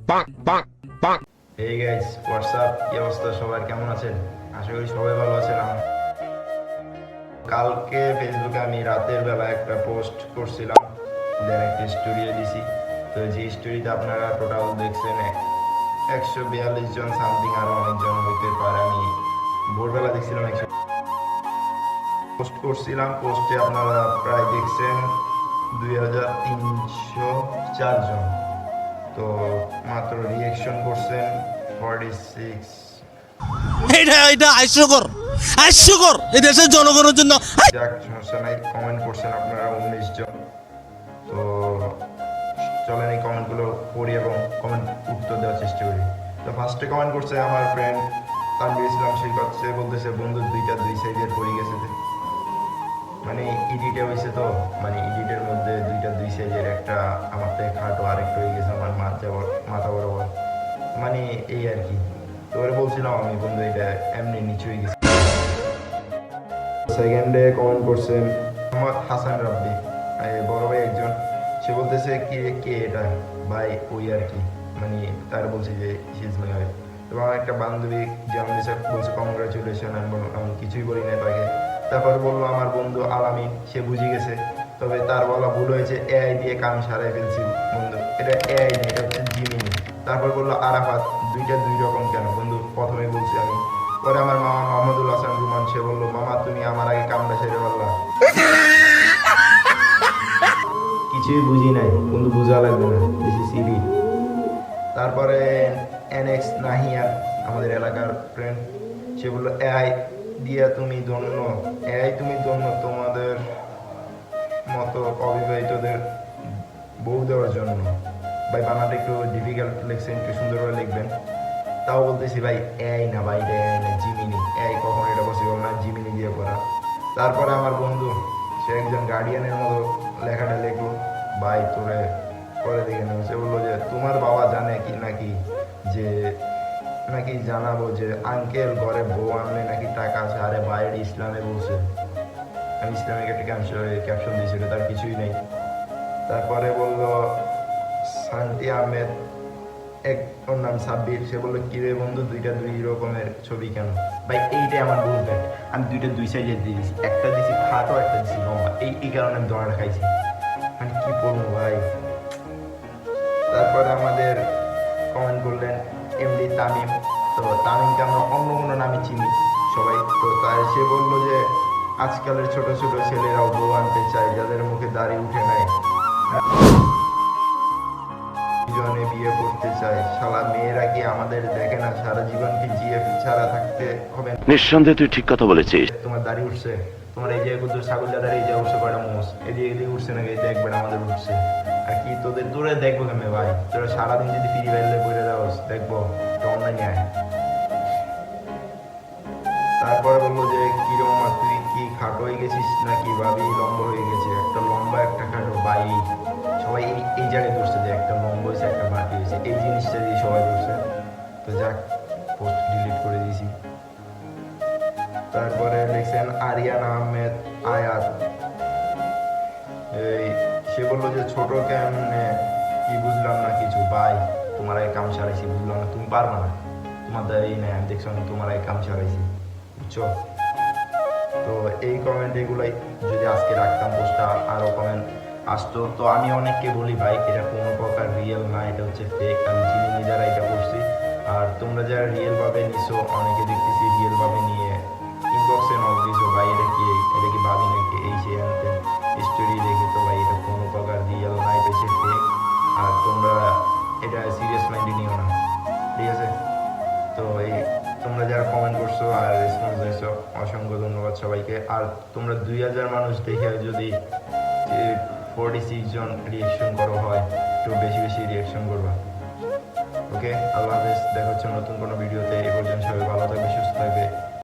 এই guys WhatsApp, কি অবস্থা সবার, কেমন আছেন? আশা করি সবাই ভালো আছেন। কালকে ফেসবুকে আমি রাতের বেলা একটা পোস্ট করছিলাম, দেন একটা স্টোরি দিছি। তো যে স্টোরিতে আপনারা টোটাল দেখছেন 142 জন সামথিং, আরো অনেকজন হইতে পারে। আমি ভোরবেলা দেখছিলাম 100 পোস্ট করছিলাম। পোস্টে আপনারা প্রায় দেখছেন 2304 জন। তো মাত্র রিয়েকশন করছেন 46। এটা এটা হাস্যকর হাস্যকর এই দেশের জনগণের জন্য। যাক, সমস্যা নাই। কমেন্ট করছেন আপনারা 19 জন। তো চলেন এই কমেন্টগুলো পড়ি এবং কমেন্ট উত্তর দেওয়ার চেষ্টা করি। তো ফার্স্টে কমেন্ট করছে আমার ফ্রেন্ড তানভীর ইসলাম সৈকত। সে বলতেছে, বন্ধু দুইটা দুই সাইজের পড়ে গেছে। মানে এডিটে হয়েছে, তো মানে এডিটের মধ্যে দুইটা দুই সাইজের, একটা আমার থেকে খাটো, আরেকটা হয়ে গেছে আমার মাথা বরাবর, মানে এই আর কি। তো ওরা বলছিলাম আমি, বন্ধু এটা এমনি নিচু হয়ে গেছে। সেকেন্ডে কমেন্ট করছেন মোহাম্মদ হাসান রাব্বি, বড় ভাই একজন। সে বলতেছে কি কে এটা ভাই, ওই আর কি, মানে তার বলছি যে হিজ মাই ওয়াইফ। এবং আমার একটা বান্ধবী যেমন বলছে কংগ্রাচুলেশন, আমি কিছুই বলি না তাকে। তারপর বললো আমার বন্ধু আলামিন, সে বুঝে গেছে, তবে তার বলা ভুল হয়েছে, এআই দিয়ে কাম সারাই ফেলছি বন্ধু, এটা এআই নেই, এটা হচ্ছে জিমিনি। তারপর বললো আরাফাত, দুইটা দুই রকম কেন বন্ধু, প্রথমেই বলছি আমি। পরে আমার মামা মোহাম্মদুল হাসান রুমান, সে বললো মামা তুমি আমার আগে কামটা সেরে পারলা। কিছুই বুঝি নাই বন্ধু, বোঝা লাগবে না, বেশি সিরি। তারপরে এনএক্স নাহিয়া, আমাদের এলাকার ফ্রেন্ড, সে বললো এআই দিয়া তুমি ধন্য, এআই তুমি ধন্য তোমাদের মতো অবিবাহিতদের বউ দেওয়ার জন্য। ভাই বানাটা একটু ডিফিকাল্ট লিখছেন, একটু সুন্দরভাবে লিখবেন। তাও বলতেছি ভাই এআই না, ভাই এটা এআই না, জিমিনি। এআই কখনো এটা পসিবল না, জিমিনি দিয়ে করা। তারপরে আমার বন্ধু, সে একজন গার্ডিয়ানের মতো লেখাটা লিখলো, ভাই তোরে পরে দেখে নেবো। সে বললো যে তোমার বাবা জানে কি নাকি, যে নাকি জানাবো যে আঙ্কেল ঘরে বউ আনলে নাকি টাকা আছে। আরে বাইরে ইসলামে বলছে, আমি ইসলামিক একটা ক্যাপশন দিয়েছিল, তার কিছুই নেই। তারপরে বললো শান্তি আহমেদ, এক ওর নাম সাব্বির, সে বললো কিরে বন্ধু দুইটা দুই রকমের ছবি কেন? ভাই এইটাই আমার ভুল ব্যাট, আমি দুইটা দুই সাইজের দিয়ে দিছি, একটা দিছি খাটো, একটা দিছি লম্বা, এই কারণে আমি দোয়াটা খাইছি। মানে কি বলবো ভাই। তারপরে আমাদের কমেন্ট করলেন এমডি তামিম। তো তামিমকে আমরা অন্য কোনো নামে চিনি সবাই। তো তাই সে বললো যে আজকালের ছোট ছোট ছেলেরাও বউ আনতে চায়, যাদের মুখে দাড়ি উঠে নাই, জনে বিয়ে করতে চায়। শালা মেয়েরা কি আমাদের দেখে না? সারা জীবন কি জিএফ ছাড়া থাকতে হবে? নিঃসন্দেহে তুই ঠিক কথা বলেছিস। তোমার দাড়ি উঠছে, তোমার এই যে ছাগল দাঁড়িয়ে এই যে উঠছে কয়টা মোষ, এদিকে উঠছে নাকি? এই যে একবার আমাদের উঠছে। আর কি তোরে দেখবো কেমনে ভাই? তোরা সারাদিন যদি ফ্রি ফায়ারে বইরে দাও, দেখবো অনলাইনে আয়। তারপরে বললো যে কিরম তুই কি খাটো হয়ে গেছিস নাকি ভাবি লম্বা হয়ে গেছে? একটা লম্বা একটা খাটো ভাই, সবাই এই জায়গায় ধরছে যে একটা লম্বা হয়েছে একটা বাটি হয়েছে, এই জিনিসটা দিয়ে সবাই ধরছে। তো যাক, পোস্ট ডিলিট করে দিয়েছি। তারপরে লিখছেন আরিয়ান আহমেদ আয়াত, এই সে বললো যে ছোট কেমনে, কি বুঝলাম না কিছু ভাই, তোমার আগে কাম সারাইছি, বুঝলাম না, তুমি পারবা না, তোমার দাঁড়িয়ে নেই, আমি দেখছো তোমার আগে কাম সারাইছি, বুঝছো? তো এই কমেন্ট এগুলাই যদি আজকে রাখতাম, পোস্টটা আরো কমেন্ট আসতো। তো আমি অনেককে বলি ভাই এটা কোনো প্রকার রিয়েল না, এটা হচ্ছে ফেক, আমি চিনি নিজেরা এটা করছি। আর তোমরা যারা রিয়েল ভাবে নিছো, অনেকে দেখতেছি রিয়েল ভাবে নিয়ে ইনবক্সে নক দিছো, ভাই এটা কি ভাবি নাকি, এই সে আনতে স্টোরি দেখে। তো ভাই এটা কোনো প্রকার রিয়েল না, এটা হচ্ছে ফেক। আর তোমরা এটা সিরিয়াস মাইন্ডে নিও না, ঠিক আছে? তো এই তোমরা যারা কমেন্ট করছো আর রেসপন্স দিয়েছো, অসংখ্য ধন্যবাদ সবাইকে। আর তোমরা 2000 মানুষ দেখে যদি 46 জন রিয়েকশন করো হয়, একটু বেশি বেশি রিয়েকশন করবা। ওকে, আল্লাহ হাফেজ, দেখা হচ্ছে নতুন কোনো ভিডিওতে। এই পর্যন্ত সবাই ভালো থাকবে, সুস্থ থাকবে।